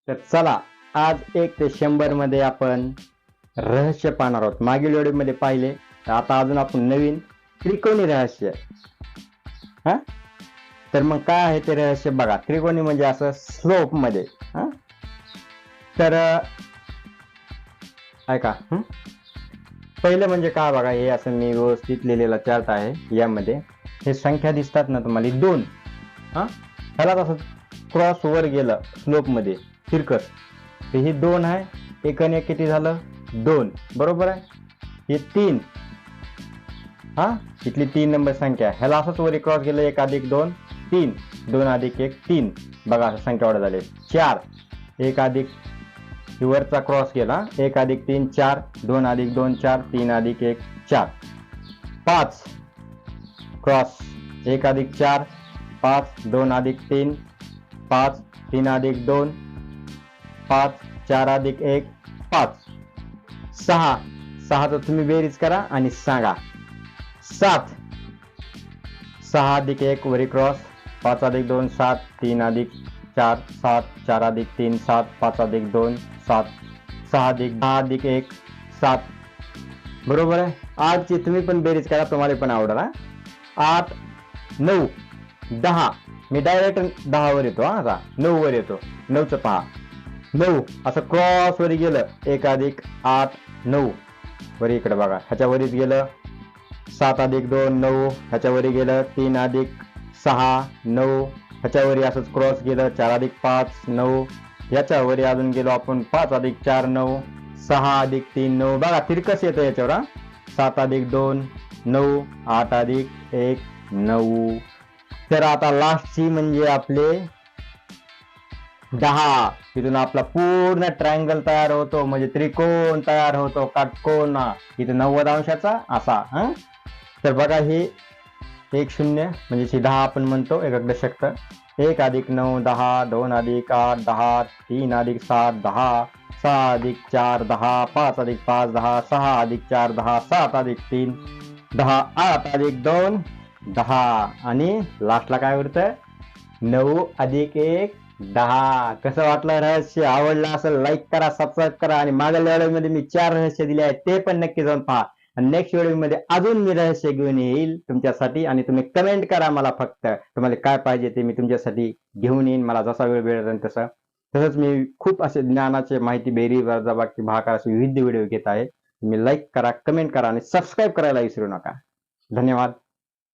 तर चला आज 1 ते 100 मध्ये आपण रहस्य पाहणार आहोत. मागील व्हिडिओमध्ये पाहिले तर आता अजून आपण नवीन त्रिकोणी रहस्य. हा तर मग काय आहे ते रहस्य बघा. त्रिकोणी म्हणजे असं स्लोप मध्ये. हा तर ऐका. पहिलं म्हणजे काय बघा, हे असं मी व्यवस्थित लिहिलेला चार्ट आहे. यामध्ये हे संख्या दिसतात ना तुम्हाला 2. ह्याला कसं क्रॉस वर गेलं स्लोप मध्ये तिरकस, तर हे 2 आहे. एक आणि एक किती झालं 2, बरोबर आहे. हे 3, इथली 3 नंबर संख्या. ह्याला असंच वरी क्रॉस गेलं 1 अधिक 2 3, 2 अधिक 1 3. बघा असं संख्या वाढत झाली. 4, 1 अधिक वरचा क्रॉस गेला 1 अधिक 3 4, 2 अधिक 2 4, 3 अधिक 1 4. 5 क्रॉस 1 अधिक 4 5, 2 अधिक 3 5, 3 अधिक 2 5, 4 अधिक 1 5. 6 तर तुम्ही बेरीज करा आणि सांगा. 7, 6 अधिक 1 वरी क्रॉस 5 अधिक 2 7, 3 अधिक 4 7, 4 अधिक 3 7, 5 अधिक 2 7, 6 अधिक 1 7. बरोबर आहे. आजची तुम्ही पण बेरीज करा, तुम्हाला पण आवडेल. 8 9 10. मी डायरेक्ट 10 वर येतो. आता 9 वर येतो. 9चं पहा. 9 असं क्रॉस वरी गेलं 1 अधिक 8 9 वरी इकडे बघा. ह्याच्या वरीच गेलं 7 अधिक 2 9. ह्याच्या वरी गेलं 3 अधिक 6 9. ह्याच्या वरी असंच क्रॉस गेलं 4 अधिक 5 9. याच्या वरी अजून गेलो आपण 5 अधिक 4 9. 6 अधिक 3 9. बघा तिरकस येतं याच्यावर. 7 अधिक 2 9. 8 अधिक 1 9. तर आता लास्टची म्हणजे आपले 10. तिथून आपला पूर्ण ट्रायंगल तयार होतो, म्हणजे त्रिकोण तयार होतो, काटकोन. इथं 90 अंशाचा असा. तर बघा हे 1 0 म्हणजे 10 आपण म्हणतो एक दशक. 1 अधिक 9 10, 2 अधिक 8 10, 3 अधिक 7 10, 6 अधिक 4 10, 5 अधिक 5 10, 6 अधिक 4 10, 7 अधिक 3 10, 8 अधिक 2 10 आणि लास्टला काय उरतं 9 अधिक 1 10. कसं वाटलं रहस्य? आवडलं असेल लाईक करा, सबस्क्राईब करा. आणि मागील व्हिडिओमध्ये मी 4 रहस्य दिले आहेत, ते पण नक्की जाऊन पहा. आणि नेक्स्ट व्हिडिओमध्ये अजून मी रहस्य घेऊन येईल तुमच्यासाठी. आणि तुम्ही कमेंट करा मला, फक्त तुम्हाला काय पाहिजे ते मी तुमच्यासाठी घेऊन येईन, मला जसा वेळ मिळेल तसं. तसंच मी खूप असे ज्ञानाचे माहिती बेरीज वजाबाकी भागाकार असे विविध व्हिडिओ घेत आहे. तुम्ही लाईक करा, कमेंट करा आणि सबस्क्राईब करायला विसरू नका. धन्यवाद.